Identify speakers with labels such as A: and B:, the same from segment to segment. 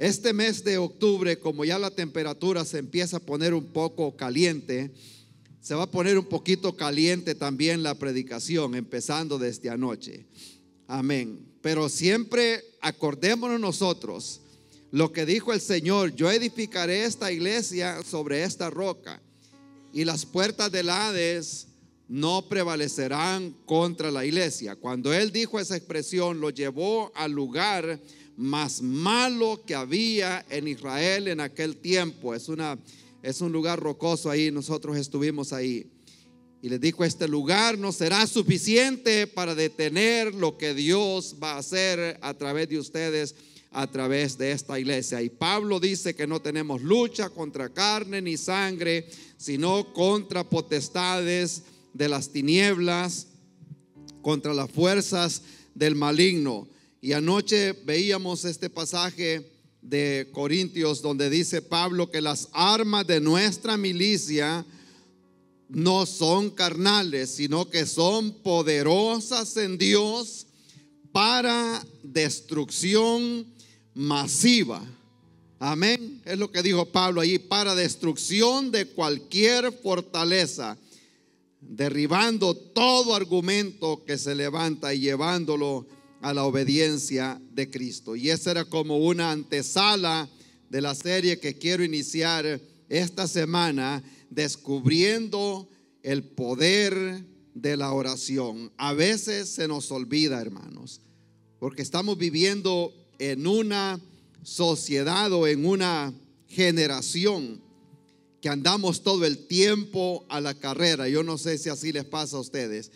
A: Este mes de octubre, como ya la temperatura se empieza a poner un poco caliente, se va a poner un poquito caliente también la predicación, empezando desde anoche. Amén. Pero siempre acordémonos nosotros lo que dijo el Señor: yo edificaré esta iglesia sobre esta roca, y las puertas del Hades no prevalecerán contra la iglesia. Cuando Él dijo esa expresión, lo llevó al lugar más malo que había en Israel en aquel tiempo. Es un lugar rocoso ahí, nosotros estuvimos ahí. Y les dijo: este lugar no será suficiente para detener lo que Dios va a hacer a través de ustedes, a través de esta iglesia. Y Pablo dice que no tenemos lucha contra carne ni sangre, sino contra potestades de las tinieblas, contra las fuerzas del maligno. Y anoche veíamos este pasaje de Corintios donde dice Pablo que las armas de nuestra milicia no son carnales, sino que son poderosas en Dios para destrucción masiva. Amén. Es lo que dijo Pablo allí: para destrucción de cualquier fortaleza, derribando todo argumento que se levanta y llevándolo a la obediencia de Cristo. Y esa era como una antesala de la serie que quiero iniciar esta semana, descubriendo el poder de la oración. A veces se nos olvida, hermanos, porque estamos viviendo en una sociedad o en una generación que andamos todo el tiempo a la carrera. Yo no sé si así les pasa a ustedes.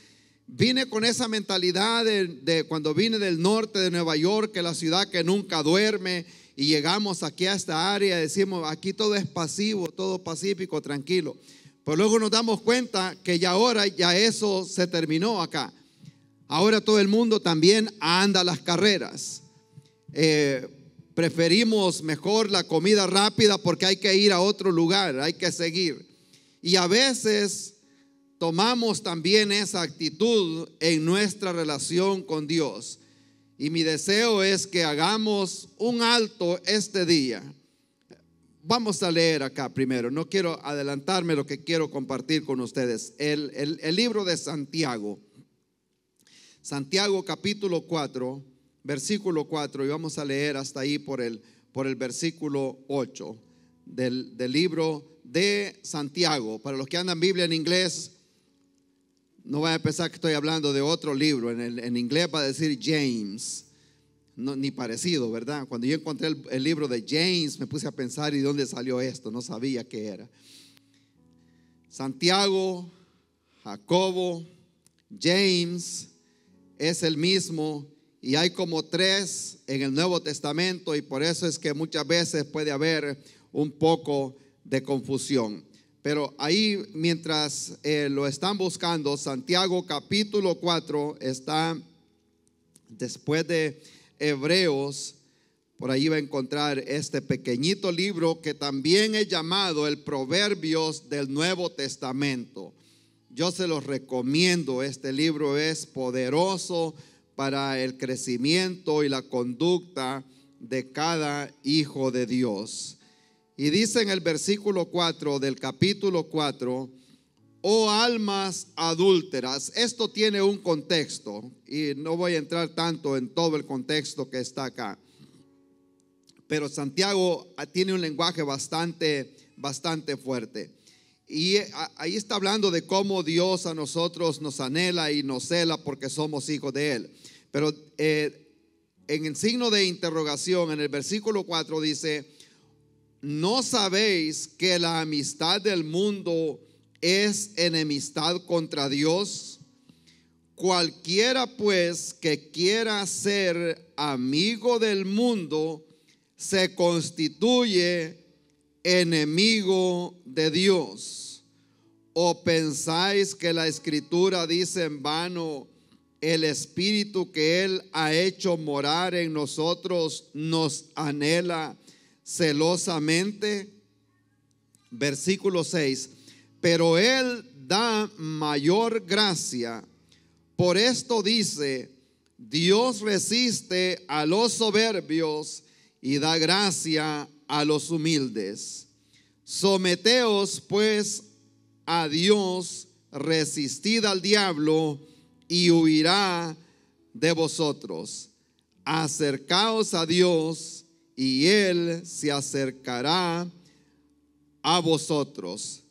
A: Vine con esa mentalidad de cuando vine del norte de Nueva York, que es la ciudad que nunca duerme, y llegamos aquí a esta área y decimos: aquí todo es pasivo, todo pacífico, tranquilo. Pero luego nos damos cuenta que ya ahora ya eso se terminó acá. Ahora todo el mundo también anda a las carreras. Preferimos mejor la comida rápida porque hay que ir a otro lugar, hay que seguir. Y a veces tomamos también esa actitud en nuestra relación con Dios. Y mi deseo es que hagamos un alto este día. Vamos a leer acá primero. No quiero adelantarme lo que quiero compartir con ustedes. El libro de Santiago. Santiago capítulo 4, versículo 4. Y vamos a leer hasta ahí por el versículo 8 del libro de Santiago. Para los que andan Biblia en inglés, no vayan a pensar que estoy hablando de otro libro. En inglés va a decir James. No, ni parecido, ¿verdad? Cuando yo encontré el libro de James, me puse a pensar: ¿y dónde salió esto? No sabía qué era. Santiago, Jacobo, James es el mismo, y hay como tres en el Nuevo Testamento, y por eso es que muchas veces puede haber un poco de confusión. Pero ahí, mientras lo están buscando, Santiago capítulo 4 está después de Hebreos. Por ahí va a encontrar este pequeñito libro que también es llamado el Proverbios del Nuevo Testamento. Yo se los recomiendo. Este libro es poderoso para el crecimiento y la conducta de cada hijo de Dios. Y dice en el versículo 4 del capítulo 4: oh almas adúlteras. Esto tiene un contexto y no voy a entrar tanto en todo el contexto que está acá, pero Santiago tiene un lenguaje bastante fuerte. Y ahí está hablando de cómo Dios a nosotros nos anhela y nos cela porque somos hijos de Él. Pero en el signo de interrogación, en el versículo 4 dice: ¿no sabéis que la amistad del mundo es enemistad contra Dios? Cualquiera pues que quiera ser amigo del mundo se constituye enemigo de Dios. ¿O pensáis que la Escritura dice en vano: el Espíritu que Él ha hecho morar en nosotros nos anhela celosamente? Versículo 6: pero Él da mayor gracia. Por esto dice: Dios resiste a los soberbios y da gracia a los humildes. Someteos pues a Dios, resistid al diablo y huirá de vosotros. Acercaos a Dios y Él se acercará a vosotros.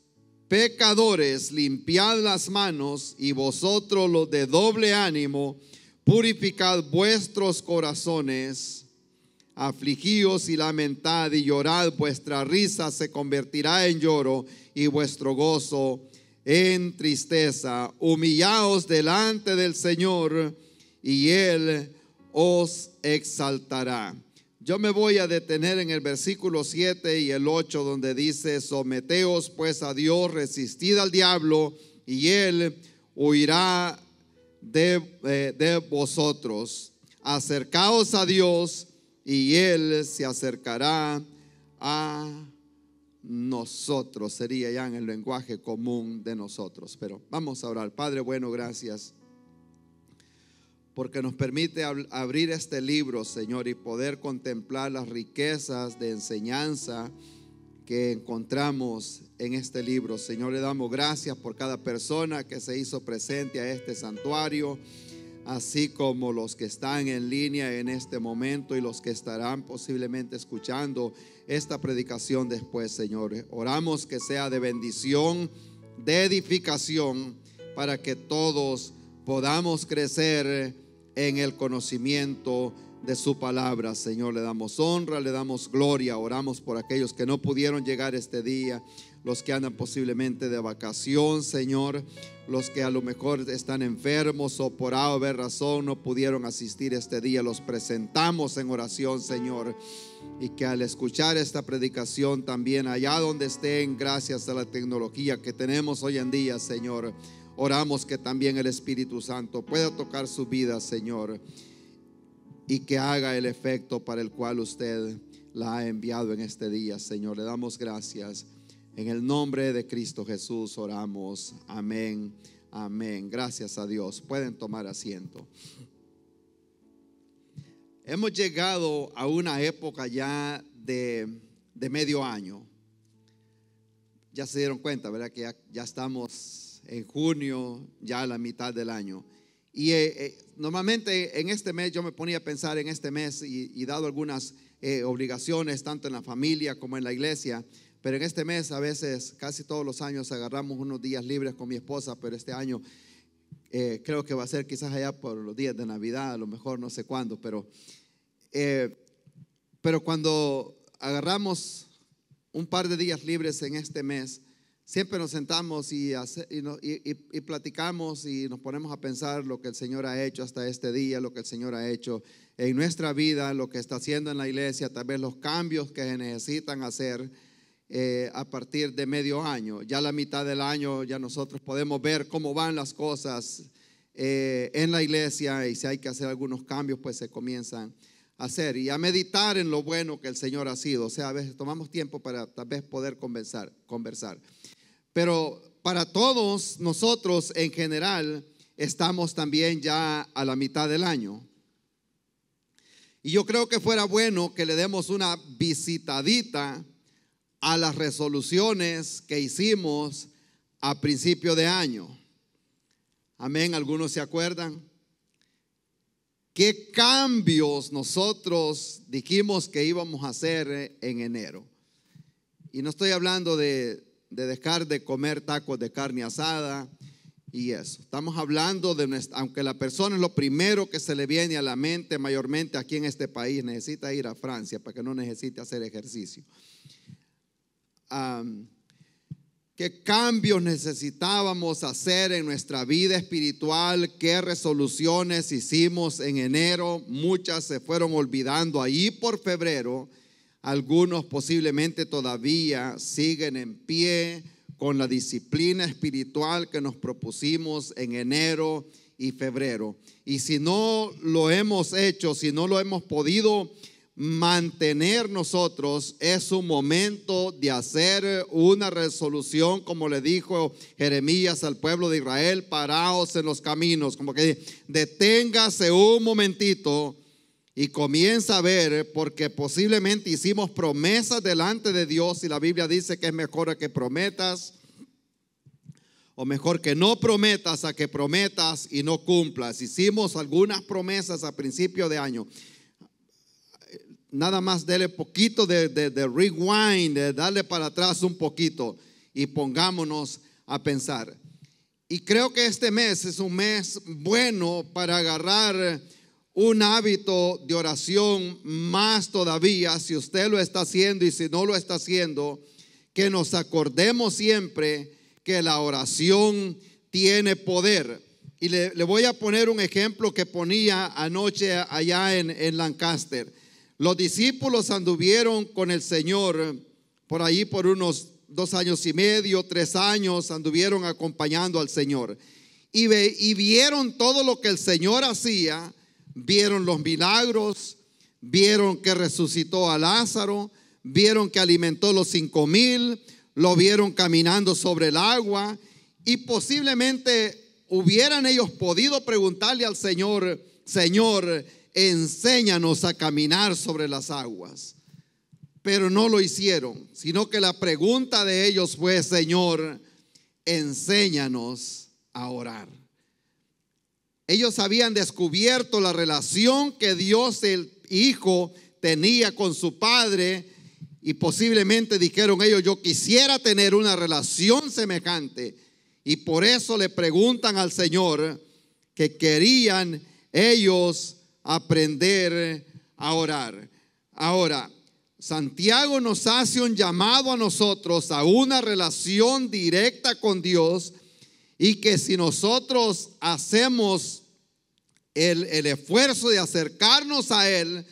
A: Pecadores, limpiad las manos, y vosotros los de doble ánimo, purificad vuestros corazones. Afligíos y lamentad y llorad, vuestra risa se convertirá en lloro y vuestro gozo en tristeza. Humillaos delante del Señor y Él os exaltará. Yo me voy a detener en el versículo 7 y el 8, donde dice: someteos pues a Dios, resistid al diablo y Él huirá de vosotros. Acercaos a Dios y Él se acercará a nosotros. Sería ya en el lenguaje común de nosotros. Pero vamos a orar. Padre bueno, gracias porque nos permite abrir este libro, Señor, y poder contemplar las riquezas de enseñanza que encontramos en este libro. Señor, le damos gracias por cada persona que se hizo presente a este santuario, así como los que están en línea en este momento y los que estarán posiblemente escuchando esta predicación después, Señor. Oramos que sea de bendición, de edificación, para que todos podamos crecer en el conocimiento de su palabra. Señor, le damos honra, le damos gloria. Oramos por aquellos que no pudieron llegar este día, los que andan posiblemente de vacación, Señor, los que a lo mejor están enfermos o por A o B razón no pudieron asistir este día. Los presentamos en oración, Señor, y que al escuchar esta predicación también allá donde estén, gracias a la tecnología que tenemos hoy en día, Señor, oramos que también el Espíritu Santo pueda tocar su vida, Señor, y que haga el efecto para el cual usted la ha enviado en este día, Señor. Le damos gracias. En el nombre de Cristo Jesús oramos. Amén, amén. Gracias a Dios. Pueden tomar asiento. Hemos llegado a una época ya de medio año. Ya se dieron cuenta, ¿verdad? Que ya estamos en junio, ya a la mitad del año. Y normalmente en este mes yo me ponía a pensar en este mes y dado algunas obligaciones tanto en la familia como en la iglesia, pero en este mes a veces, casi todos los años, agarramos unos días libres con mi esposa, pero este año creo que va a ser quizás allá por los días de Navidad, a lo mejor no sé cuándo, pero cuando agarramos un par de días libres en este mes, siempre nos sentamos y platicamos y nos ponemos a pensar lo que el Señor ha hecho hasta este día, lo que el Señor ha hecho en nuestra vida, lo que está haciendo en la iglesia, tal vez los cambios que se necesitan hacer a partir de medio año. Ya a la mitad del año ya nosotros podemos ver cómo van las cosas en la iglesia, y si hay que hacer algunos cambios, pues se comienzan a hacer y a meditar en lo bueno que el Señor ha sido. O sea, a veces tomamos tiempo para tal vez poder conversar. Pero para todos nosotros en general estamos también ya a la mitad del año. Y yo creo que fuera bueno que le demos una visitadita a las resoluciones que hicimos a principio de año. Amén, ¿algunos se acuerdan? ¿Qué cambios nosotros dijimos que íbamos a hacer en enero? Y no estoy hablando de dejar de comer tacos de carne asada y eso. Estamos hablando de, aunque la persona es lo primero que se le viene a la mente, mayormente aquí en este país, necesita ir a Francia para que no necesite hacer ejercicio. ¿Qué cambios necesitábamos hacer en nuestra vida espiritual? ¿Qué resoluciones hicimos en enero? Muchas se fueron olvidando ahí por febrero. Algunos posiblemente todavía siguen en pie con la disciplina espiritual que nos propusimos en enero y febrero. Y si no lo hemos hecho, si no lo hemos podido mantener nosotros, es un momento de hacer una resolución, como le dijo Jeremías al pueblo de Israel: paraos en los caminos, como que deténgase un momentito y comienza a ver, porque posiblemente hicimos promesas delante de Dios y la Biblia dice que es mejor que prometas, o mejor que no prometas a que prometas y no cumplas. Hicimos algunas promesas a principio de año. Nada más dele poquito de rewind, de darle para atrás un poquito y pongámonos a pensar. Y creo que este mes es un mes bueno para agarrar un hábito de oración más todavía, si usted lo está haciendo y si no lo está haciendo, que nos acordemos siempre que la oración tiene poder. Y le voy a poner un ejemplo que ponía anoche allá en Lancaster. Los discípulos anduvieron con el Señor por allí por unos 2 años y medio, 3 años, anduvieron acompañando al Señor. Y vieron todo lo que el Señor hacía, vieron los milagros, vieron que resucitó a Lázaro, vieron que alimentó los 5,000, lo vieron caminando sobre el agua, y posiblemente hubieran ellos podido preguntarle al Señor: Señor, enséñanos a caminar sobre las aguas. Pero no lo hicieron, sino que la pregunta de ellos fue: Señor, enséñanos a orar. Ellos habían descubierto la relación que Dios el Hijo tenía con su Padre, y posiblemente dijeron ellos: yo quisiera tener una relación semejante. Y por eso le preguntan al Señor que querían ellos aprender a orar. Ahora, Santiago nos hace un llamado a nosotros a una relación directa con Dios, y que si nosotros hacemos el esfuerzo de acercarnos a Él,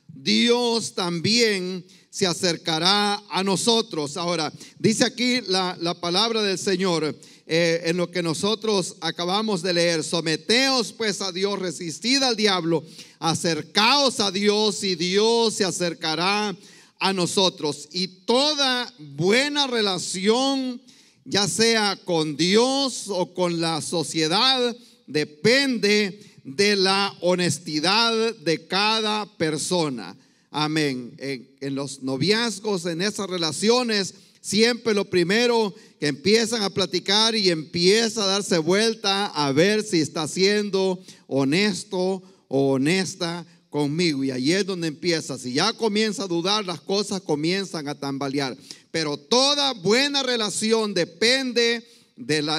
A: Dios también se acercará a nosotros. Ahora, dice aquí la palabra del Señor en lo que nosotros acabamos de leer: someteos pues a Dios, resistid al diablo, acercaos a Dios y Dios se acercará a nosotros. Y toda buena relación, ya sea con Dios o con la sociedad, depende de la honestidad de cada persona. Amén. En los noviazgos, en esas relaciones, siempre lo primero que empiezan a platicar y empieza a darse vuelta a ver si está siendo honesto o honesta conmigo. Y ahí es donde empieza. Si ya comienza a dudar, las cosas comienzan a tambalear. Pero toda buena relación depende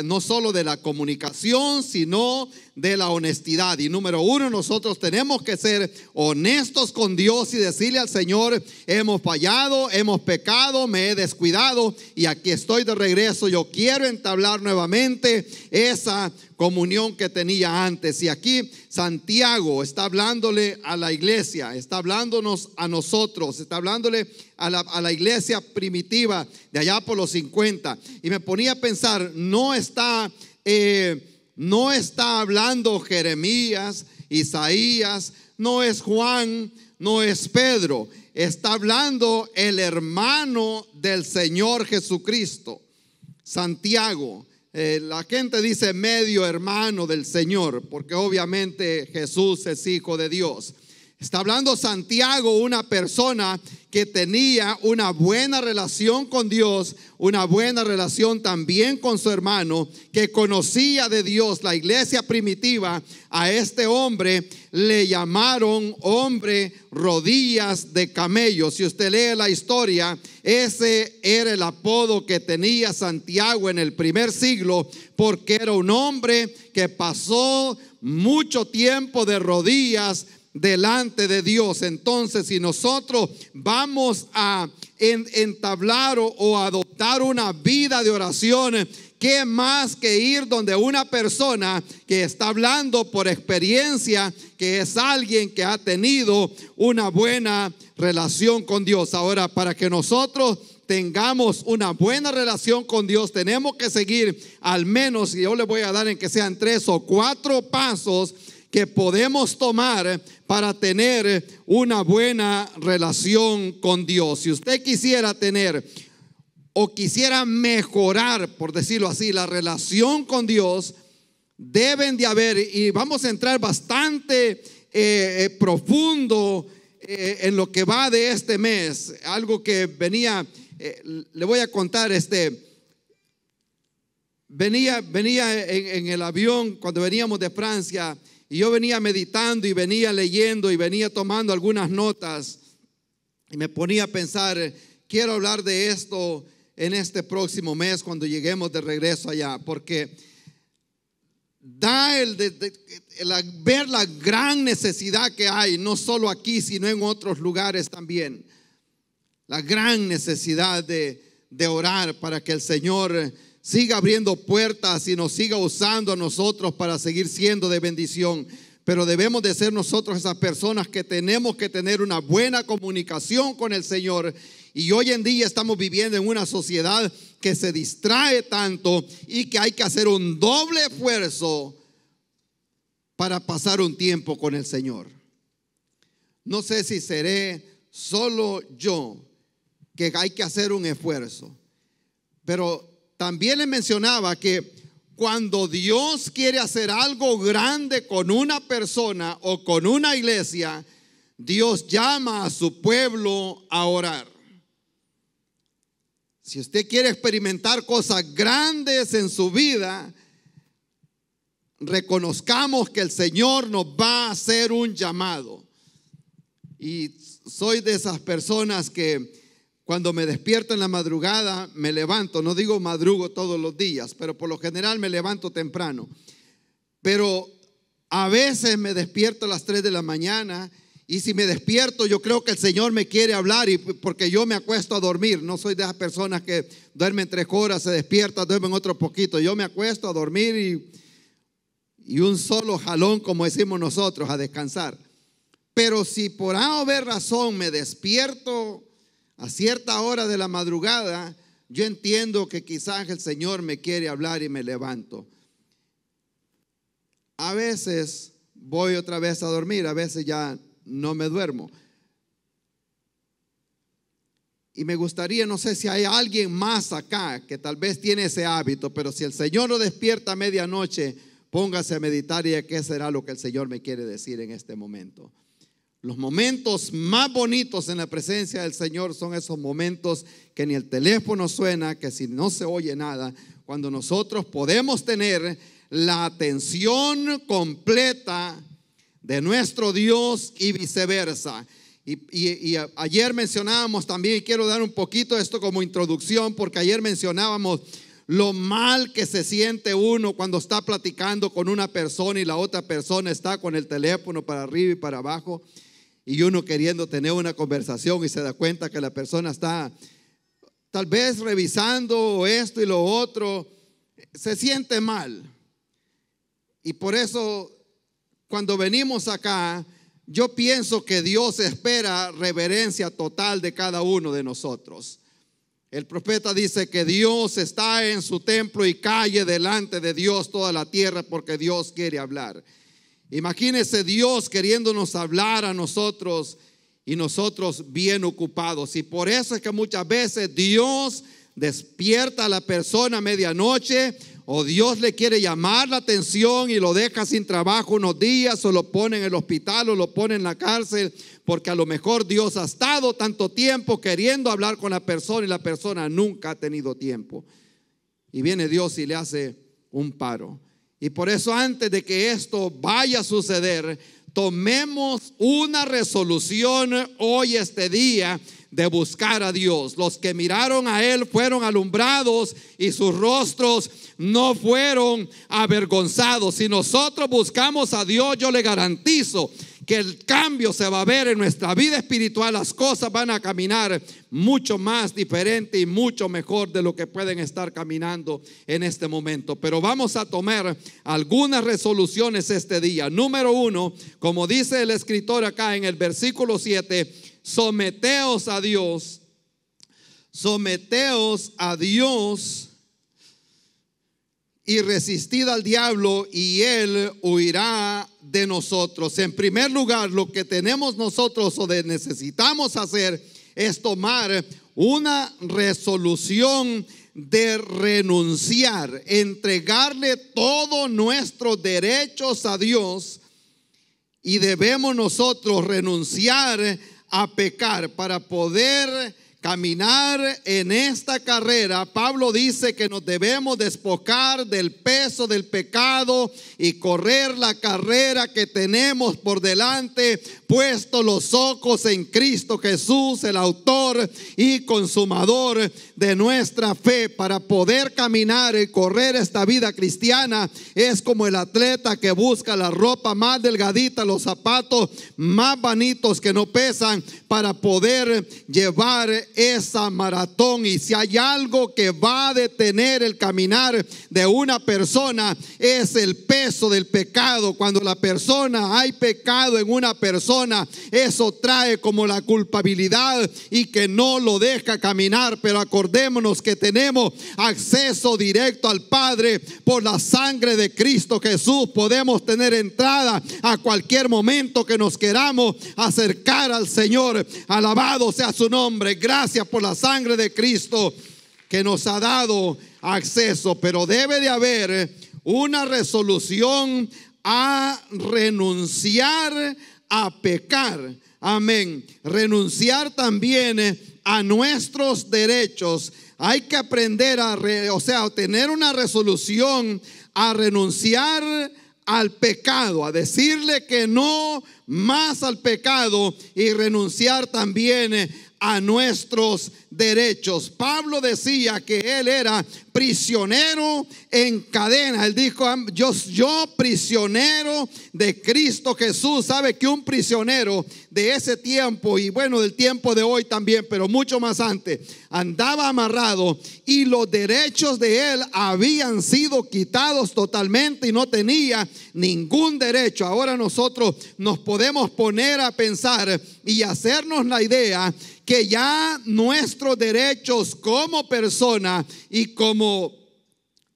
A: no solo de la comunicación, sino de la honestidad. Y número 1, nosotros tenemos que ser honestos con Dios y decirle al Señor: hemos fallado, hemos pecado, me he descuidado y aquí estoy de regreso. Yo quiero entablar nuevamente esa comunión que tenía antes. Y aquí Santiago está hablándole a la iglesia, está hablándonos a nosotros, está hablándole a la iglesia primitiva de allá por los 50. Y me ponía a pensar, no está hablando Jeremías, Isaías, no es Juan, no es Pedro, está hablando el hermano del Señor Jesucristo, Santiago. La gente dice medio hermano del Señor, porque obviamente Jesús es hijo de Dios. Está hablando Santiago, una persona que tenía una buena relación con Dios, una buena relación también con su hermano, que conocía de Dios. La iglesia primitiva, a este hombre le llamaron hombre rodillas de camello. Si usted lee la historia, ese era el apodo que tenía Santiago en el primer siglo, porque era un hombre que pasó mucho tiempo de rodillas delante de Dios. Entonces, si nosotros vamos a entablar o adoptar una vida de oración, ¿qué más que ir donde una persona que está hablando por experiencia, que es alguien que ha tenido una buena relación con Dios? Ahora, para que nosotros tengamos una buena relación con Dios, tenemos que seguir al menos, y yo le voy a dar en que sean 3 o 4 pasos que podemos tomar para tener una buena relación con Dios. Si usted quisiera tener o quisiera mejorar, por decirlo así, la relación con Dios, deben de haber, y vamos a entrar bastante profundo en lo que va de este mes. Algo que venía, le voy a contar, venía en el avión cuando veníamos de Francia, y yo venía meditando y venía leyendo y venía tomando algunas notas, y me ponía a pensar, quiero hablar de esto en este próximo mes cuando lleguemos de regreso allá, porque da ver la gran necesidad que hay, no solo aquí, sino en otros lugares también. La gran necesidad de orar para que el Señor siga abriendo puertas y nos siga usando a nosotros para seguir siendo de bendición. Pero debemos de ser nosotros esas personas que tenemos que tener una buena comunicación con el Señor. Y hoy en día estamos viviendo en una sociedad que se distrae tanto y que hay que hacer un doble esfuerzo para pasar un tiempo con el Señor. No sé si seré solo yo que hay que hacer un esfuerzo, pero también le mencionaba que cuando Dios quiere hacer algo grande con una persona o con una iglesia, Dios llama a su pueblo a orar. Si usted quiere experimentar cosas grandes en su vida, reconozcamos que el Señor nos va a hacer un llamado. Y soy de esas personas que cuando me despierto en la madrugada, me levanto, no digo madrugo todos los días, pero por lo general me levanto temprano. Pero a veces me despierto a las 3 de la mañana, y si me despierto, yo creo que el Señor me quiere hablar, y porque yo me acuesto a dormir. No soy de esas personas que duermen 3 horas, se despiertan, duermen otro poquito. Yo me acuesto a dormir y un solo jalón, como decimos nosotros, a descansar. Pero si por A o B razón me despierto a cierta hora de la madrugada, yo entiendo que quizás el Señor me quiere hablar y me levanto. A veces voy otra vez a dormir, a veces ya no me duermo. Y me gustaría, no sé si hay alguien más acá que tal vez tiene ese hábito, pero si el Señor lo despierta a medianoche, póngase a meditar y a qué será lo que el Señor me quiere decir en este momento. Los momentos más bonitos en la presencia del Señor son esos momentos que ni el teléfono suena, que si no se oye nada, cuando nosotros podemos tener la atención completa de nuestro Dios y viceversa. Y ayer mencionábamos también, y quiero dar un poquito esto como introducción, porque ayer mencionábamos lo mal que se siente uno cuando está platicando con una persona y la otra persona está con el teléfono para arriba y para abajo, y uno queriendo tener una conversación y se da cuenta que la persona está tal vez revisando esto y lo otro. Se siente mal. Y por eso cuando venimos acá, yo pienso que Dios espera reverencia total de cada uno de nosotros. El profeta dice que Dios está en su templo y calle delante de Dios toda la tierra, porque Dios quiere hablar. Imagínese Dios queriéndonos hablar a nosotros y nosotros bien ocupados. Y por eso es que muchas veces Dios despierta a la persona a medianoche, o Dios le quiere llamar la atención y lo deja sin trabajo unos días, o lo pone en el hospital, o lo pone en la cárcel, porque a lo mejor Dios ha estado tanto tiempo queriendo hablar con la persona y la persona nunca ha tenido tiempo. Y viene Dios y le hace un paro. Y por eso, antes de que esto vaya a suceder, tomemos una resolución hoy, este día, de buscar a Dios. Los que miraron a Él fueron alumbrados y sus rostros no fueron avergonzados. Si nosotros buscamos a Dios, yo le garantizo que el cambio se va a ver en nuestra vida espiritual. Las cosas van a caminar mucho más diferente y mucho mejor de lo que pueden estar caminando en este momento. Pero vamos a tomar algunas resoluciones este día. Número 1, como dice el escritor acá en el versículo 7, someteos a Dios. Someteos a Dios y resistid al diablo y él huirá de nosotros. En primer lugar, lo que tenemos nosotros o necesitamos hacer es tomar una resolución de renunciar, entregarle todos nuestros derechos a Dios Y debemos nosotros renunciar a pecar para poder caminar en esta carrera. Pablo dice que nos debemos despojar del peso del pecado y correr la carrera que tenemos por delante, puesto los ojos en Cristo Jesús, el autor y consumador de nuestra fe. Para poder caminar y correr esta vida cristiana es como el atleta que busca la ropa más delgadita, los zapatos más bonitos que no pesan, para poder llevar esa maratón. Y si hay algo que va a detener el caminar de una persona, es el peso del pecado. Cuando la persona, hay pecado en una persona, eso trae como la culpabilidad y que no lo deja caminar. Pero acordémonos que tenemos acceso directo al Padre por la sangre de Cristo Jesús. Podemos tener entrada a cualquier momento que nos queramos acercar al Señor. Alabado sea su nombre. Gracias por la sangre de Cristo que nos ha dado acceso. Pero debe de haber una resolución a renunciar a pecar. Amén. Renunciar también a nuestros derechos. Hay que aprender a tener una resolución a renunciar al pecado, a decirle que no más al pecado, y renunciar también a nuestros derechos. Pablo decía que él era prisionero en cadena. Él dijo: yo prisionero de Cristo Jesús. Sabe que un prisionero de ese tiempo, y bueno, del tiempo de hoy también, pero mucho más antes, andaba amarrado y los derechos de él habían sido quitados totalmente y no tenía ningún derecho. Ahora nosotros nos podemos poner a pensar y hacernos la idea que ya nuestros derechos como persona y como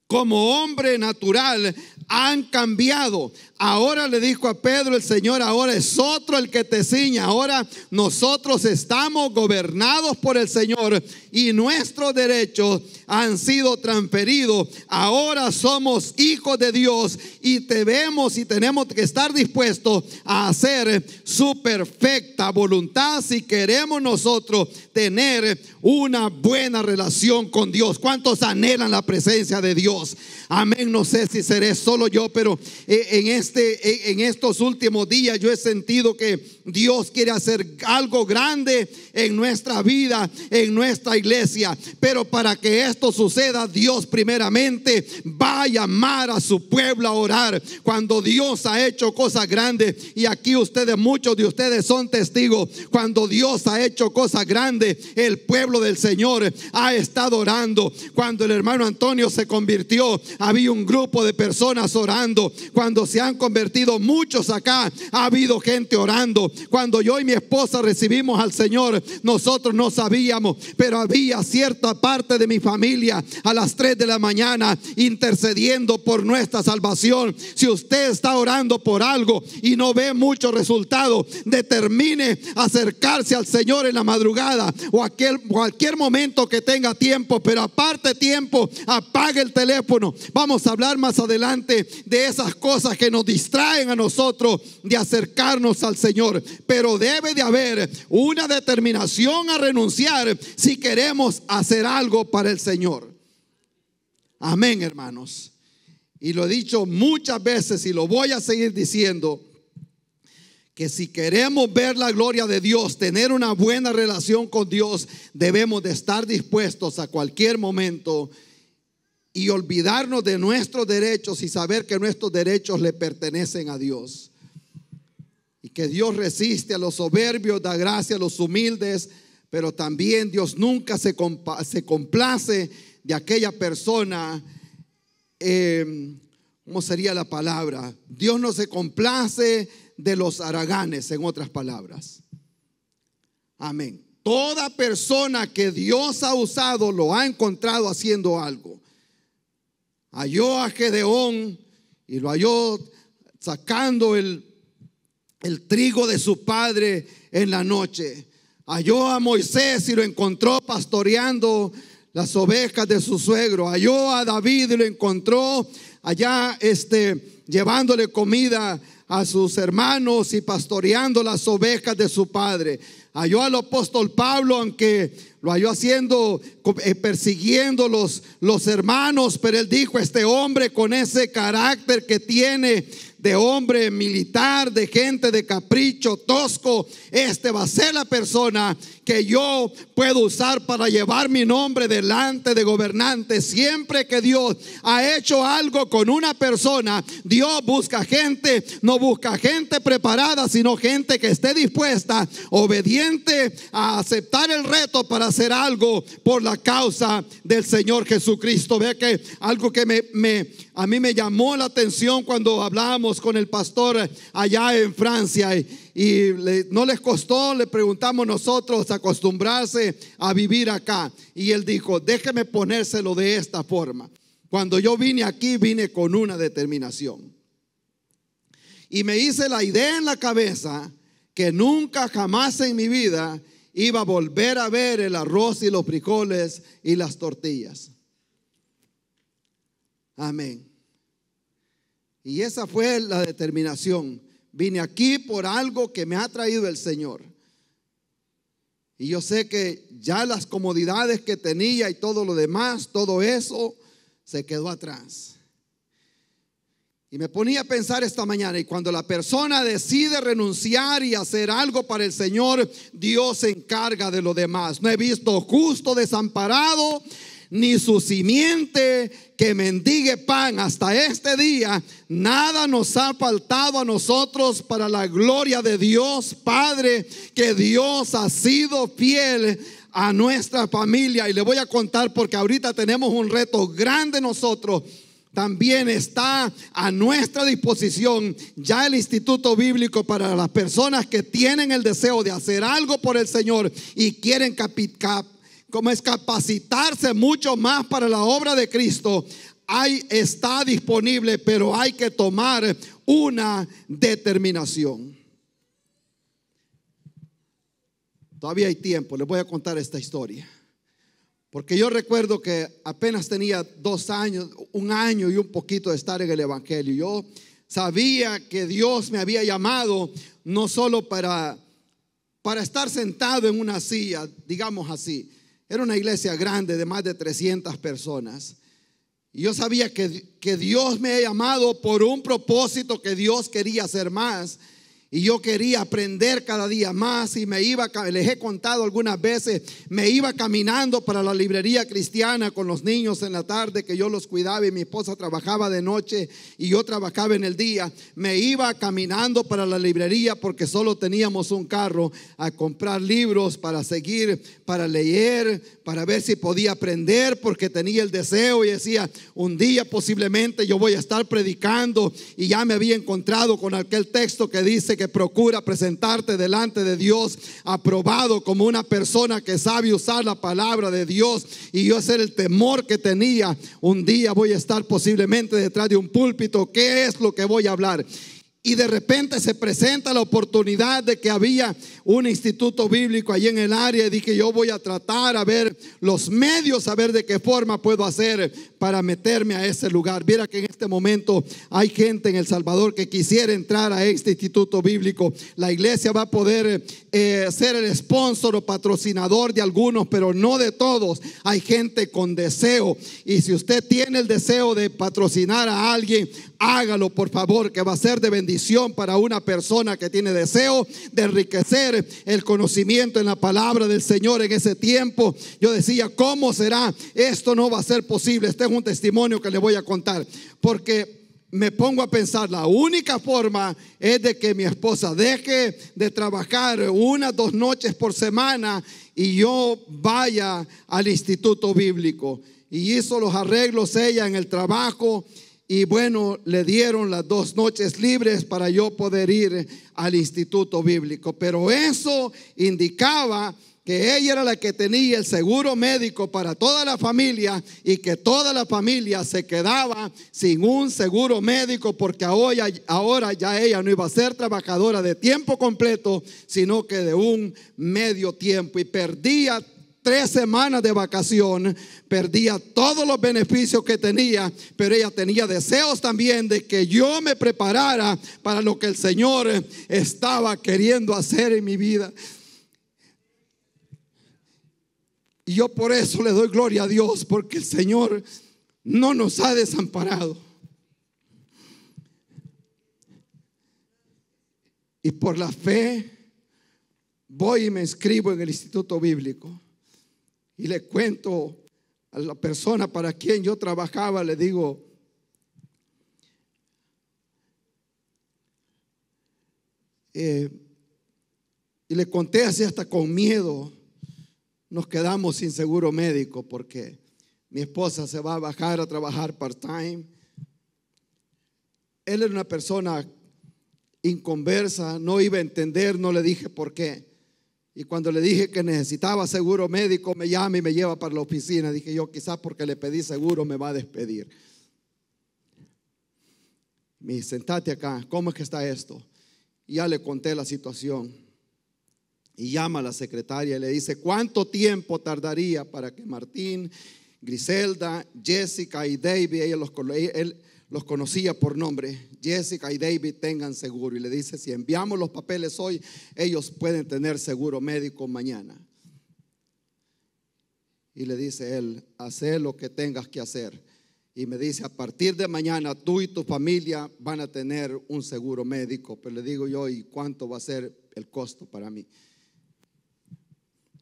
A: hombre natural han cambiado. Ahora le dijo a Pedro el Señor: ahora es otro el que te ciña. Ahora nosotros estamos gobernados por el Señor y nuestros derechos han sido transferidos. Ahora somos hijos de Dios y tenemos que estar dispuestos a hacer su perfecta voluntad si queremos nosotros tener una buena relación con Dios. ¿Cuántos anhelan la presencia de Dios? Amén. No sé si seré solo yo, pero en estos últimos días yo he sentido que Dios quiere hacer algo grande en nuestra vida, en nuestra iglesia. Pero para que esto suceda, Dios primeramente va a llamar a su pueblo a orar. Cuando Dios ha hecho cosas grandes, y aquí muchos de ustedes son testigos, cuando Dios ha hecho cosas grandes, el pueblo del Señor ha estado orando. Cuando el hermano Antonio se convirtió, había un grupo de personas orando. Cuando se han convertido muchos acá, ha habido gente orando. Cuando yo y mi esposa recibimos al Señor, nosotros no sabíamos, pero había cierta parte de mi familia a las 3 de la mañana intercediendo por nuestra salvación. Si usted está orando por algo y no ve mucho resultado, determine acercarse al Señor en la madrugada o cualquier momento que tenga tiempo. Pero aparte tiempo, apague el teléfono. Vamos a hablar más adelante de esas cosas que nos distraen a nosotros de acercarnos al Señor. Pero debe de haber una determinación a renunciar si queremos hacer algo para el Señor. Amén, hermanos. Y lo he dicho muchas veces y lo voy a seguir diciendo, que si queremos ver la gloria de Dios, tener una buena relación con Dios, debemos de estar dispuestos a cualquier momento y olvidarnos de nuestros derechos y saber que nuestros derechos le pertenecen a Dios. Y que Dios resiste a los soberbios, da gracia a los humildes, pero también Dios nunca se complace de aquella persona. ¿Cómo sería la palabra? Dios no se complace de los haraganes, en otras palabras. Amén. Toda persona que Dios ha usado lo ha encontrado haciendo algo. Halló a Gedeón y lo halló sacando el trigo de su padre en la noche. Halló a Moisés y lo encontró pastoreando las ovejas de su suegro. Halló a David y lo encontró allá llevándole comida a sus hermanos y pastoreando las ovejas de su padre. Halló al apóstol Pablo, aunque lo halló haciendo, persiguiendo los hermanos, pero él dijo: este hombre con ese carácter que tiene de hombre militar, de gente de capricho, tosco, este va a ser la persona que yo puedo usar para llevar mi nombre delante de gobernantes. Siempre que Dios ha hecho algo con una persona, Dios busca gente, no busca gente preparada, sino gente que esté dispuesta, obediente a aceptar el reto para hacer algo por la causa del Señor Jesucristo. Vea que algo que a mí me llamó la atención cuando hablábamos con el pastor allá en Francia, y no les costó, le preguntamos nosotros, acostumbrarse a vivir acá, y él dijo: déjeme ponérselo de esta forma. Cuando yo vine aquí, vine con una determinación, y me hice la idea en la cabeza que nunca jamás en mi vida iba a volver a ver el arroz y los frijoles y las tortillas. Amén. Y esa fue la determinación. Vine aquí por algo que me ha traído el Señor. Y yo sé que ya las comodidades que tenía y todo lo demás, todo eso se quedó atrás. Y me ponía a pensar esta mañana, y cuando la persona decide renunciar y hacer algo para el Señor, Dios se encarga de lo demás. No he visto justo desamparado, ni su simiente que mendigue pan. Hasta este día nada nos ha faltado a nosotros para la gloria de Dios Padre, que Dios ha sido fiel a nuestra familia. Y le voy a contar, porque ahorita tenemos un reto grande nosotros. También está a nuestra disposición ya el Instituto Bíblico para las personas que tienen el deseo de hacer algo por el Señor y quieren capacitarse mucho más para la obra de Cristo. Ahí está disponible, pero hay que tomar una determinación. Todavía hay tiempo, les voy a contar esta historia. Porque yo recuerdo que apenas tenía 2 años, 1 año y un poquito de estar en el Evangelio. Yo sabía que Dios me había llamado no solo para estar sentado en una silla, digamos así. Era una iglesia grande de más de 300 personas. Y yo sabía que Dios me había llamado por un propósito, que Dios quería hacer más. Y yo quería aprender cada día más, y les he contado algunas veces, me iba caminando para la librería cristiana con los niños en la tarde, que yo los cuidaba y mi esposa trabajaba de noche y yo trabajaba en el día. Me iba caminando para la librería porque solo teníamos un carro, a comprar libros para seguir, para leer, para ver si podía aprender, porque tenía el deseo y decía: un día posiblemente yo voy a estar predicando. Y ya me había encontrado con aquel texto que dice que procura presentarte delante de Dios aprobado, como una persona que sabe usar la palabra de Dios. Y yo, ese era el temor que tenía: un día voy a estar posiblemente detrás de un púlpito, ¿qué es lo que voy a hablar? Y de repente se presenta la oportunidad de que había un instituto bíblico allí en el área, y dije: yo voy a tratar a ver los medios, a ver de qué forma puedo hacer para meterme a ese lugar. Viera que en este momento hay gente en El Salvador que quisiera entrar a este instituto bíblico. La iglesia va a poder ser el sponsor o patrocinador de algunos, pero no de todos. Hay gente con deseo, y si usted tiene el deseo de patrocinar a alguien, hágalo por favor, que va a ser de bendición para una persona que tiene deseo de enriquecer el conocimiento en la palabra del Señor. En ese tiempo yo decía: ¿cómo será? Esto no va a ser posible. Este es un testimonio que le voy a contar, porque me pongo a pensar, la única forma es de que mi esposa deje de trabajar 1 o 2 noches por semana y yo vaya al instituto bíblico. Y hizo los arreglos ella en el trabajo, y bueno, le dieron las 2 noches libres para yo poder ir al instituto bíblico. Pero eso indicaba que ella era la que tenía el seguro médico para toda la familia, y que toda la familia se quedaba sin un seguro médico, porque ahora ya ella no iba a ser trabajadora de tiempo completo, sino que de un medio tiempo, y perdía 3 semanas de vacación, perdía todos los beneficios que tenía, pero ella tenía deseos también de que yo me preparara para lo que el Señor estaba queriendo hacer en mi vida. Y yo por eso le doy gloria a Dios, porque el Señor no nos ha desamparado. Y por la fe voy y me inscribo en el Instituto Bíblico. Y le cuento a la persona para quien yo trabajaba, le digo, y le conté así hasta con miedo, nos quedamos sin seguro médico porque mi esposa se va a bajar a trabajar part-time. Él era una persona inconversa, no iba a entender, no le dije por qué. Y cuando le dije que necesitaba seguro médico, me llama y me lleva para la oficina. Dije yo, quizás porque le pedí seguro me va a despedir. Me dice, sentate acá, ¿cómo es que está esto? Y ya le conté la situación. Y llama a la secretaria y le dice, ¿cuánto tiempo tardaría para que Martín, Griselda, Jessica y David, él los conocía por nombre, Jessica y David, tengan seguro? Y le dice, si enviamos los papeles hoy, ellos pueden tener seguro médico mañana. Y le dice él, haz lo que tengas que hacer. Y me dice, a partir de mañana tú y tu familia van a tener un seguro médico. Pero le digo yo, ¿y cuánto va a ser el costo para mí?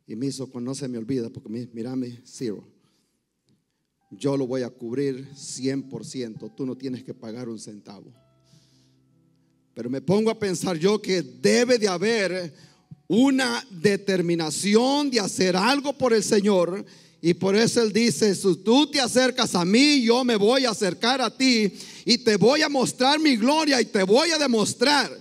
A: Y me hizo, no se me olvida, porque mírame, cero. Yo lo voy a cubrir 100%. Tú no tienes que pagar un centavo. Pero me pongo a pensar yo que debe de haber una determinación de hacer algo por el Señor. Y por eso Él dice, si tú te acercas a mí, yo me voy a acercar a ti y te voy a mostrar mi gloria y te voy a demostrar,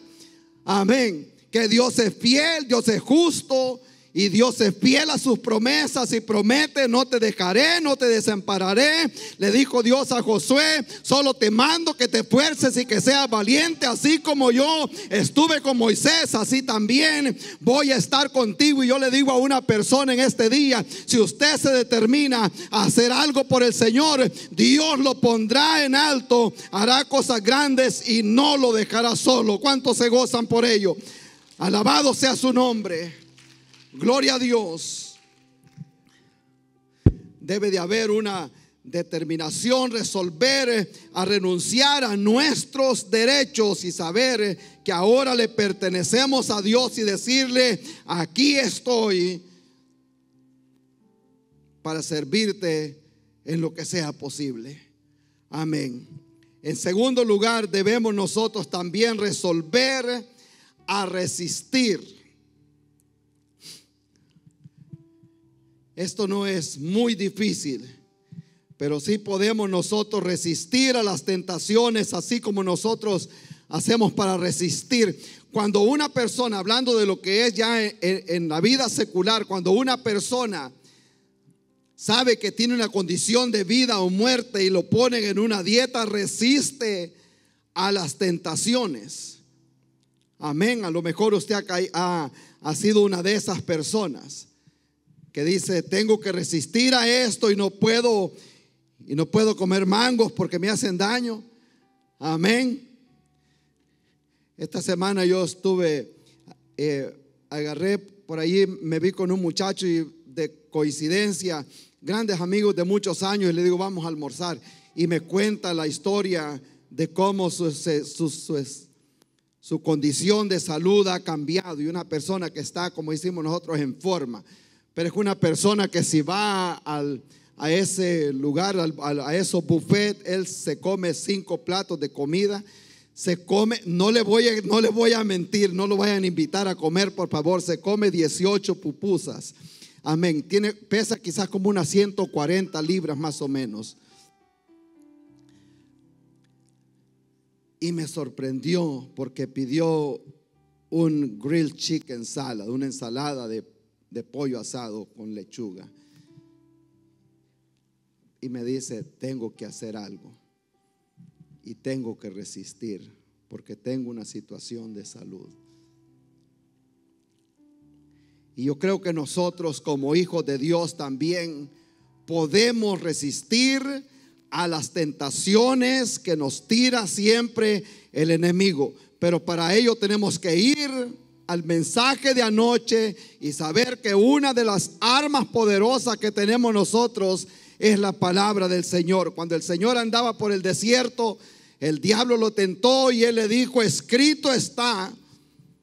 A: amén, que Dios es fiel, Dios es justo. Y Dios es fiel a sus promesas y promete, no te dejaré, no te desampararé. Le dijo Dios a Josué, solo te mando que te esfuerces y que seas valiente. Así como yo estuve con Moisés, así también voy a estar contigo. Y yo le digo a una persona en este día, si usted se determina a hacer algo por el Señor, Dios lo pondrá en alto, hará cosas grandes y no lo dejará solo. ¿Cuántos se gozan por ello? Alabado sea su nombre. Gloria a Dios. Debe de haber una determinación, resolver a renunciar a nuestros derechos y saber que ahora le pertenecemos a Dios y decirle, aquí estoy para servirte en lo que sea posible. Amén. En segundo lugar, debemos nosotros también resolver a resistir. Esto no es muy difícil, pero sí podemos nosotros resistir a las tentaciones, así como nosotros hacemos para resistir. Cuando una persona, hablando de lo que es ya en la vida secular, cuando una persona sabe que tiene una condición de vida o muerte y lo ponen en una dieta, resiste a las tentaciones. Amén. A lo mejor usted ha sido una de esas personas que dice, tengo que resistir a esto y no puedo comer mangos porque me hacen daño. Amén. Esta semana yo agarré por ahí, me vi con un muchacho y de coincidencia, grandes amigos de muchos años, y le digo, vamos a almorzar. Y me cuenta la historia de cómo su condición de salud ha cambiado. Y una persona que está, como decimos nosotros, en forma. Pero es una persona que si va a ese lugar, a esos buffets, él se come 5 platos de comida. Se come, no le voy a mentir, no lo vayan a invitar a comer, por favor. Se come 18 pupusas. Amén. Pesa quizás como unas 140 libras más o menos. Y me sorprendió porque pidió un grilled chicken salad, una ensalada de pollo asado con lechuga. Y me dice, tengo que hacer algo y tengo que resistir porque tengo una situación de salud. Y yo creo que nosotros como hijos de Dios también podemos resistir a las tentaciones que nos tira siempre el enemigo. Pero para ello tenemos que ir al mensaje de anoche y saber que una de las armas poderosas que tenemos nosotros es la palabra del Señor. Cuando el Señor andaba por el desierto, el diablo lo tentó y él le dijo: escrito está,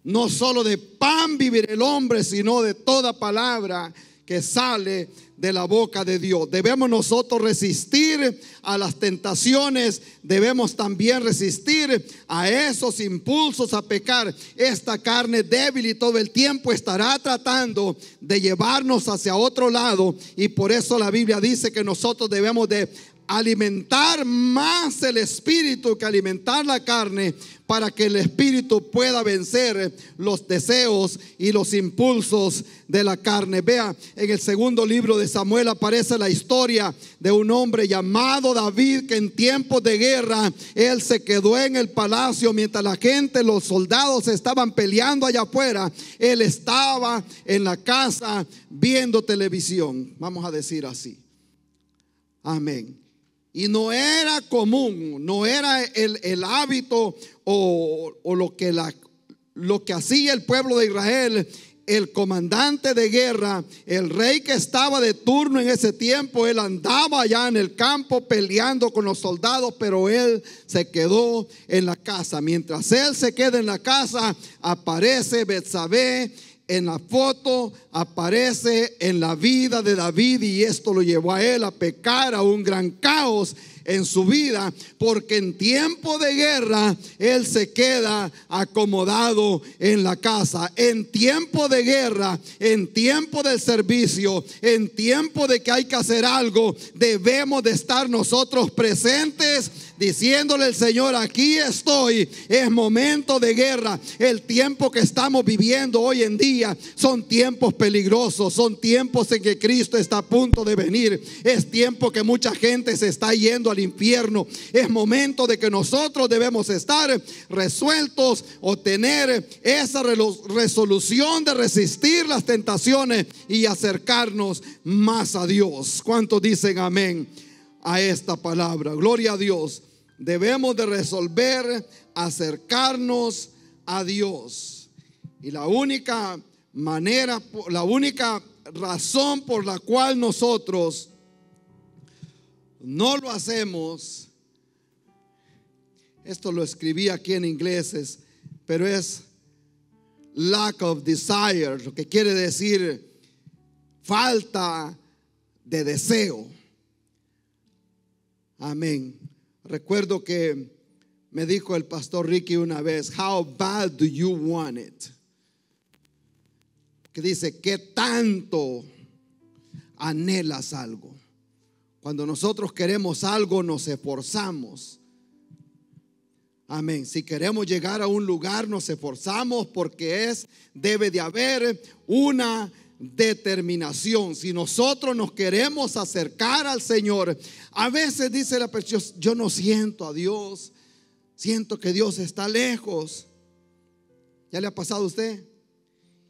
A: no solo de pan vivirá el hombre, sino de toda palabra que sale de la boca de Dios. Debemos nosotros resistir a las tentaciones, debemos también resistir a esos impulsos a pecar. Esta carne débil y todo el tiempo estará tratando de llevarnos hacia otro lado, y por eso la Biblia dice que nosotros debemos de alimentar más el espíritu que alimentar la carne, para que el espíritu pueda vencer los deseos y los impulsos de la carne. Vea, en el segundo libro de Samuel aparece la historia de un hombre llamado David, que en tiempos de guerra él se quedó en el palacio mientras la gente, los soldados estaban peleando allá afuera. Él estaba en la casa viendo televisión, vamos a decir así. Amén. Y no era común, no era el hábito o lo que hacía el pueblo de Israel. El comandante de guerra, el rey que estaba de turno en ese tiempo, él andaba allá en el campo peleando con los soldados, pero él se quedó en la casa. Mientras él se queda en la casa, aparece Betsabé. En la foto aparece en la vida de David, y esto lo llevó a él a pecar, a un gran caos en su vida, porque en tiempo de guerra él se queda acomodado en la casa. En tiempo de guerra, en tiempo del servicio, en tiempo de que hay que hacer algo, debemos de estar nosotros presentes, diciéndole al Señor: aquí estoy. Es momento de guerra. El tiempo que estamos viviendo hoy en día son tiempos peligrosos, son tiempos en que Cristo está a punto de venir. Es tiempo que mucha gente se está yendo al infierno. Es momento de que nosotros debemos estar resueltos o tener esa resolución de resistir las tentaciones y acercarnos más a Dios. ¿Cuántos dicen amén a esta palabra? Gloria a Dios. Debemos de resolver acercarnos a Dios. Y la única manera, la única razón por la cual nosotros no lo hacemos, esto lo escribí aquí en inglés, pero es lack of desire, lo que quiere decir falta de deseo. Amén. Recuerdo que me dijo el pastor Ricky una vez: how bad do you want it? Que dice: ¿qué tanto anhelas algo? Cuando nosotros queremos algo, nos esforzamos. Amén. Si queremos llegar a un lugar, nos esforzamos, porque debe de haber una determinación. Si nosotros nos queremos acercar al Señor, a veces dice la persona: yo no siento a Dios, siento que Dios está lejos. ¿Ya le ha pasado a usted?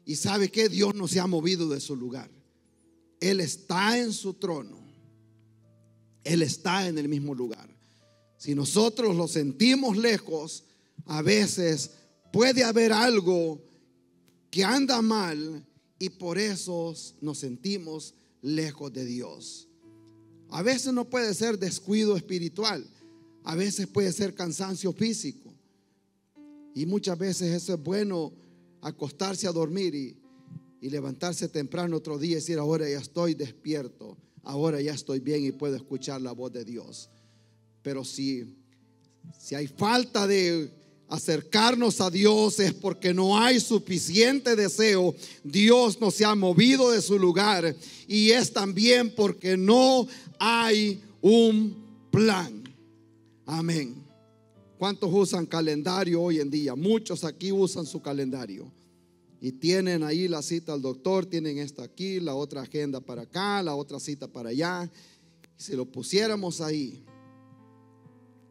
A: Y sabe que Dios no se ha movido de su lugar. Él está en su trono, Él está en el mismo lugar. Si nosotros lo sentimos lejos, a veces puede haber algo que anda mal, y por eso nos sentimos lejos de Dios. A veces no puede ser descuido espiritual, a veces puede ser cansancio físico, y muchas veces eso es bueno, acostarse a dormir y levantarse temprano otro día y decir: ahora ya estoy despierto, ahora ya estoy bien y puedo escuchar la voz de Dios. Pero si hay falta de acercarnos a Dios, es porque no hay suficiente deseo. Dios no se ha movido de su lugar, y es también porque no hay un plan. Amén. ¿Cuántos usan calendario hoy en día? Muchos aquí usan su calendario y tienen ahí la cita al doctor, tienen esta aquí, la otra agenda para acá, la otra cita para allá. Si lo pusiéramos ahí,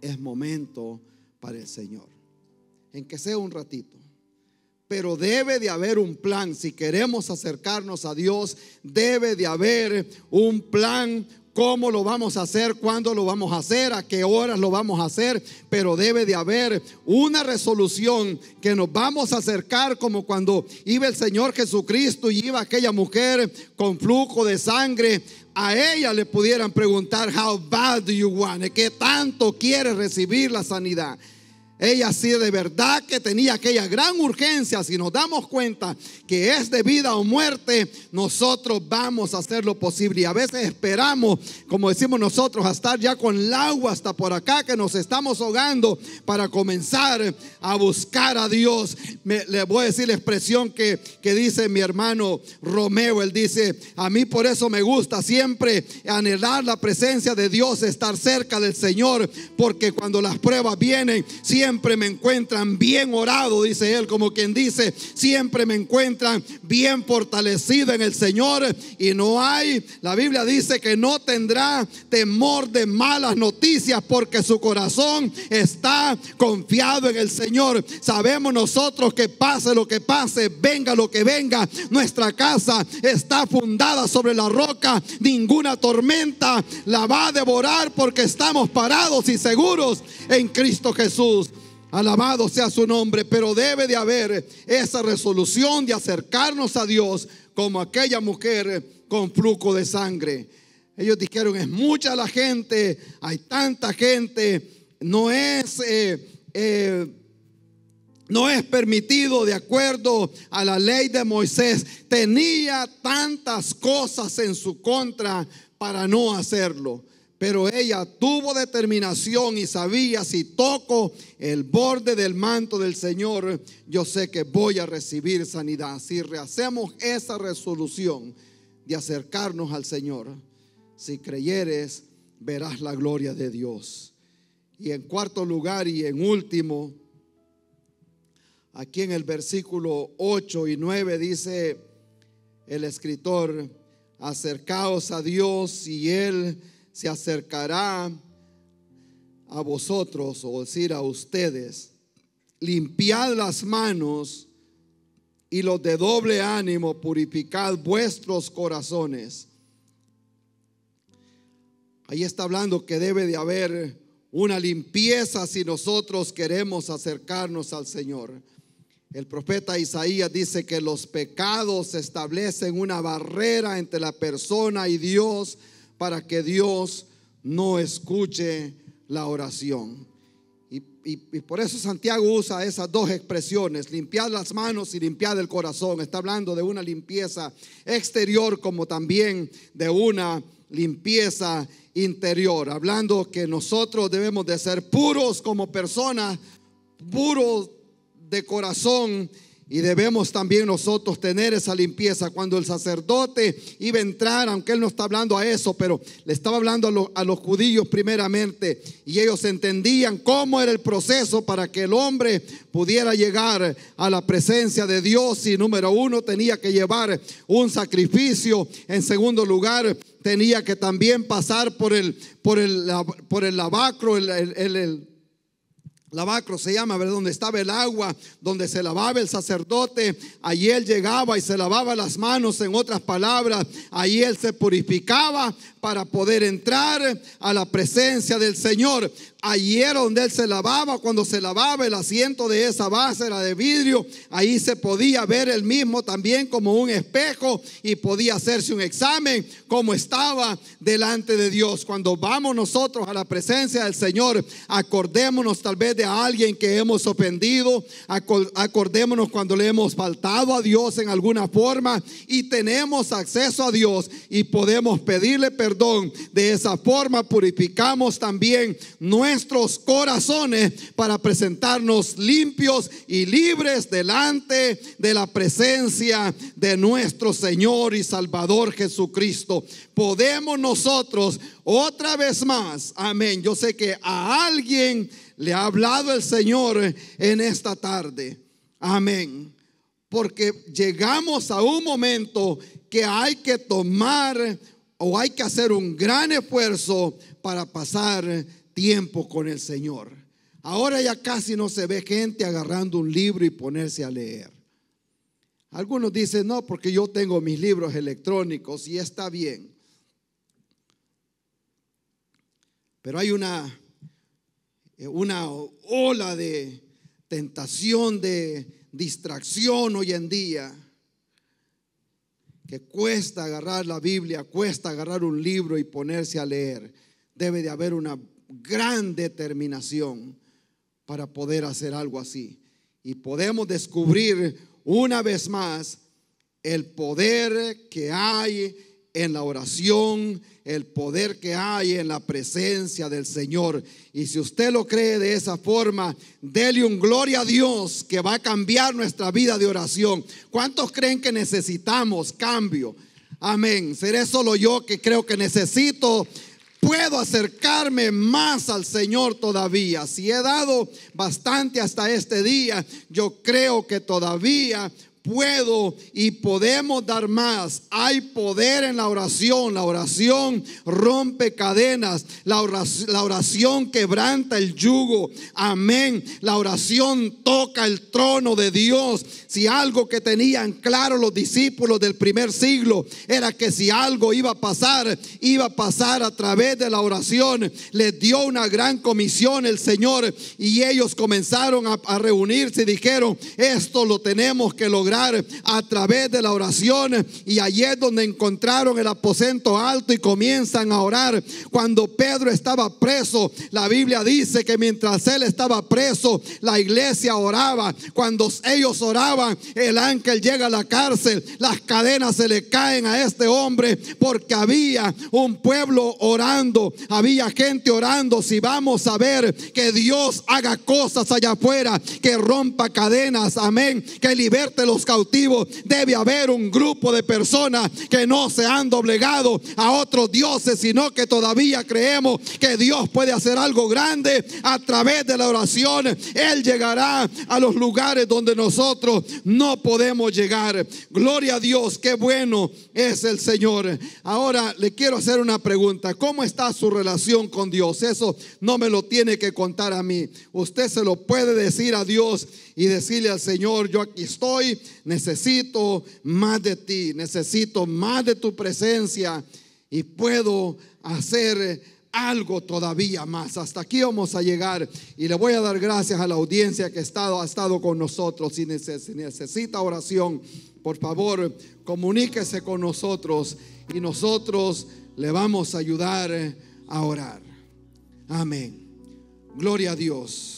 A: es momento para el Señor, en que sea un ratito, pero debe de haber un plan. Si queremos acercarnos a Dios, debe de haber un plan. ¿Cómo lo vamos a hacer? ¿Cuándo lo vamos a hacer? ¿A qué horas lo vamos a hacer? Pero debe de haber una resolución que nos vamos a acercar, como cuando iba el Señor Jesucristo y iba aquella mujer con flujo de sangre. A ella le pudieran preguntar: how bad do you want it? ¿Qué tanto quiere recibir la sanidad? Ella sí de verdad que tenía aquella gran urgencia. Si nos damos cuenta que es de vida o muerte, nosotros vamos a hacer lo posible. Y a veces esperamos, como decimos nosotros, a estar ya con el agua hasta por acá, que nos estamos ahogando, para comenzar a buscar a Dios. Le voy a decir la expresión que dice mi hermano Romeo. Él dice: a mí por eso me gusta siempre anhelar la presencia de Dios, estar cerca del Señor, porque cuando las pruebas vienen, siempre me encuentran bien orado, dice él, como quien dice, siempre me encuentran bien fortalecido en el Señor. Y no hay, la Biblia dice que no tendrá temor de malas noticias, porque su corazón está confiado en el Señor. Sabemos nosotros que pase lo que pase, venga lo que venga, nuestra casa está fundada sobre la roca. Ninguna tormenta la va a devorar, porque estamos parados y seguros en Cristo Jesús. Alabado sea su nombre. Pero debe de haber esa resolución de acercarnos a Dios, como aquella mujer con flujo de sangre. Ellos dijeron: es mucha la gente, hay tanta gente, no es permitido de acuerdo a la ley de Moisés. Tenía tantas cosas en su contra para no hacerlo. Pero ella tuvo determinación y sabía: si toco el borde del manto del Señor, yo sé que voy a recibir sanidad. Si rehacemos esa resolución de acercarnos al Señor, si creyeres, verás la gloria de Dios. Y en cuarto lugar y en último, aquí en el versículo 8 y 9 dice el escritor: acercaos a Dios y Él se acercará a vosotros, o decir a ustedes. Limpiad las manos, y los de doble ánimo purificad vuestros corazones. Ahí está hablando que debe de haber una limpieza si nosotros queremos acercarnos al Señor. El profeta Isaías dice que los pecados establecen una barrera entre la persona y Dios, para que Dios no escuche la oración. Y por eso Santiago usa esas dos expresiones: limpiar las manos y limpiar el corazón. Está hablando de una limpieza exterior, como también de una limpieza interior, hablando que nosotros debemos de ser puros como personas, puros de corazón. Y debemos también nosotros tener esa limpieza. Cuando el sacerdote iba a entrar, aunque él no está hablando a eso, pero le estaba hablando a los judíos primeramente, y ellos entendían cómo era el proceso para que el hombre pudiera llegar a la presencia de Dios. Y número uno, tenía que llevar un sacrificio. En segundo lugar, tenía que también pasar por el lavacro, lavacro se llama, ¿verdad? Donde estaba el agua, donde se lavaba el sacerdote. Allí él llegaba y se lavaba las manos. En otras palabras, allí él se purificaba para poder entrar a la presencia del Señor. Allí era donde él se lavaba. Cuando se lavaba, el asiento de esa base era de vidrio. Ahí se podía ver él mismo también como un espejo, y podía hacerse un examen como estaba delante de Dios. Cuando vamos nosotros a la presencia del Señor, acordémonos tal vez de alguien que hemos ofendido. Acordémonos cuando le hemos faltado a Dios en alguna forma, y tenemos acceso a Dios y podemos pedirle perdón. De esa forma purificamos también nuestros corazones para presentarnos limpios y libres delante de la presencia de nuestro Señor y Salvador Jesucristo. Podemos nosotros otra vez más, amén. Yo sé que a alguien le ha hablado el Señor en esta tarde, amén, porque llegamos a un momento que hay que tomar, o hay que hacer un gran esfuerzo para pasar tiempo con el Señor. Ahora ya casi no se ve gente agarrando un libro y ponerse a leer. Algunos dicen, no, porque yo tengo mis libros electrónicos y está bien. Pero hay una ola de tentación, de distracción hoy en día, que cuesta agarrar la Biblia, cuesta agarrar un libro y ponerse a leer. Debe de haber una gran determinación para poder hacer algo así. Y podemos descubrir una vez más el poder que hay en la oración, el poder que hay en la presencia del Señor. Y si usted lo cree de esa forma, dele un gloria a Dios que va a cambiar nuestra vida de oración. ¿Cuántos creen que necesitamos cambio? Amén. ¿Seré solo yo que creo que puedo acercarme más al Señor todavía? Si he dado bastante hasta este día, yo creo que todavía puedo y podemos dar más. Hay poder en la oración. La oración rompe cadenas. La oración quebranta el yugo. Amén. La oración toca el trono de Dios. Si algo que tenían claro los discípulos del primer siglo era que si algo iba a pasar a través de la oración. Les dio una gran comisión el Señor y ellos comenzaron a reunirse y dijeron, esto lo tenemos que lograr a través de la oración. Y allí es donde encontraron el aposento alto y comienzan a orar. Cuando Pedro estaba preso, la Biblia dice que mientras él estaba preso, la iglesia oraba. Cuando ellos oraban, el ángel llega a la cárcel, las cadenas se le caen a este hombre, porque había un pueblo orando, había gente orando. Si vamos a ver que Dios haga cosas allá afuera, que rompa cadenas, amén, que liberte los cautivos, debe haber un grupo de personas que no se han doblegado a otros dioses, sino que todavía creemos que Dios puede hacer algo grande a través de la oración. Él llegará a los lugares donde nosotros no podemos llegar. Gloria a Dios, qué bueno es el Señor. Ahora le quiero hacer una pregunta. ¿Cómo está su relación con Dios? Eso no me lo tiene que contar a mí. Usted se lo puede decir a Dios y decirle al Señor, yo aquí estoy, necesito más de ti, necesito más de tu presencia y puedo hacer algo todavía más. Hasta aquí vamos a llegar y le voy a dar gracias a la audiencia que ha estado con nosotros. Si necesita oración, por favor, comuníquese con nosotros y nosotros le vamos a ayudar a orar. Amén. Gloria a Dios.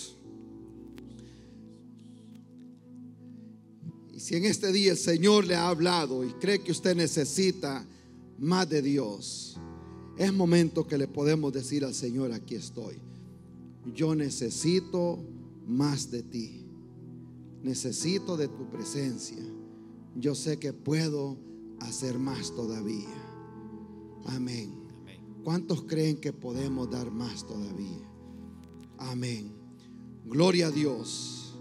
A: Si en este día el Señor le ha hablado y cree que usted necesita más de Dios, es momento que le podemos decir al Señor, aquí estoy. Yo necesito más de ti. Necesito de tu presencia. Yo sé que puedo hacer más todavía. Amén. ¿Cuántos creen que podemos dar más todavía? Amén. Gloria a Dios.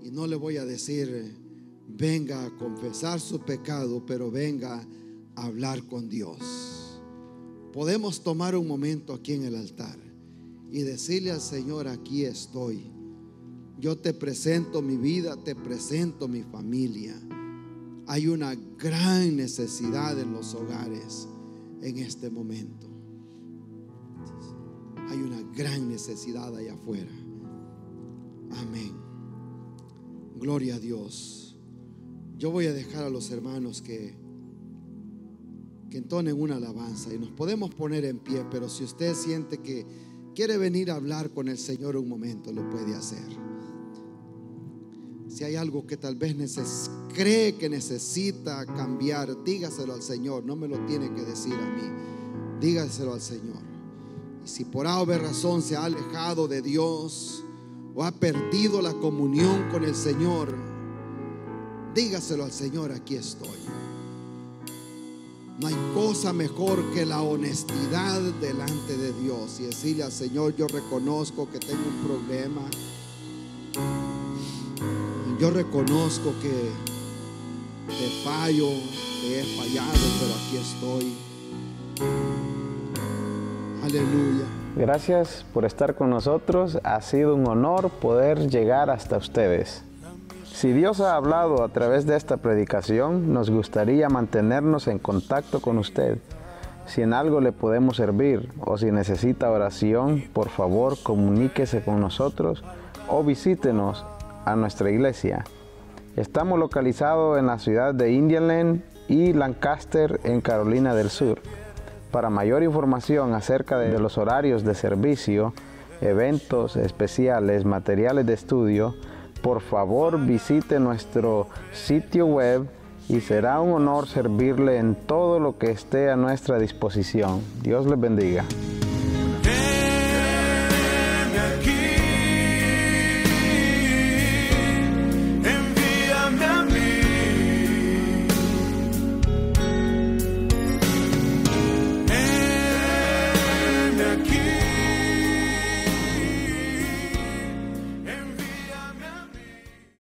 A: Y no le voy a decir, venga a confesar su pecado, pero venga a hablar con Dios. Podemos tomar un momento aquí en el altar y decirle al Señor, aquí estoy. Yo te presento mi vida, te presento mi familia. Hay una gran necesidad en los hogares en este momento. Hay una gran necesidad allá afuera. Amén. Gloria a Dios. Yo voy a dejar a los hermanos que entonen una alabanza y nos podemos poner en pie, pero si usted siente que quiere venir a hablar con el Señor un momento, lo puede hacer. Si hay algo que tal vez cree que necesita cambiar, dígaselo al Señor. No me lo tiene que decir a mí, dígaselo al Señor. Y si por alguna razón se ha alejado de Dios o ha perdido la comunión con el Señor, dígaselo al Señor, aquí estoy. No hay cosa mejor que la honestidad delante de Dios y decirle al Señor, yo reconozco que tengo un problema. Yo reconozco que te fallo, te he fallado, pero aquí estoy. Aleluya.
B: Gracias por estar con nosotros. Ha sido un honor poder llegar hasta ustedes. Si Dios ha hablado a través de esta predicación, nos gustaría mantenernos en contacto con usted. Si en algo le podemos servir o si necesita oración, por favor comuníquese con nosotros o visítenos a nuestra iglesia. Estamos localizados en la ciudad de Indian y Lancaster, en Carolina del Sur. Para mayor información acerca de los horarios de servicio, eventos especiales, materiales de estudio, por favor visite nuestro sitio web y será un honor servirle en todo lo que esté a nuestra disposición. Dios les bendiga.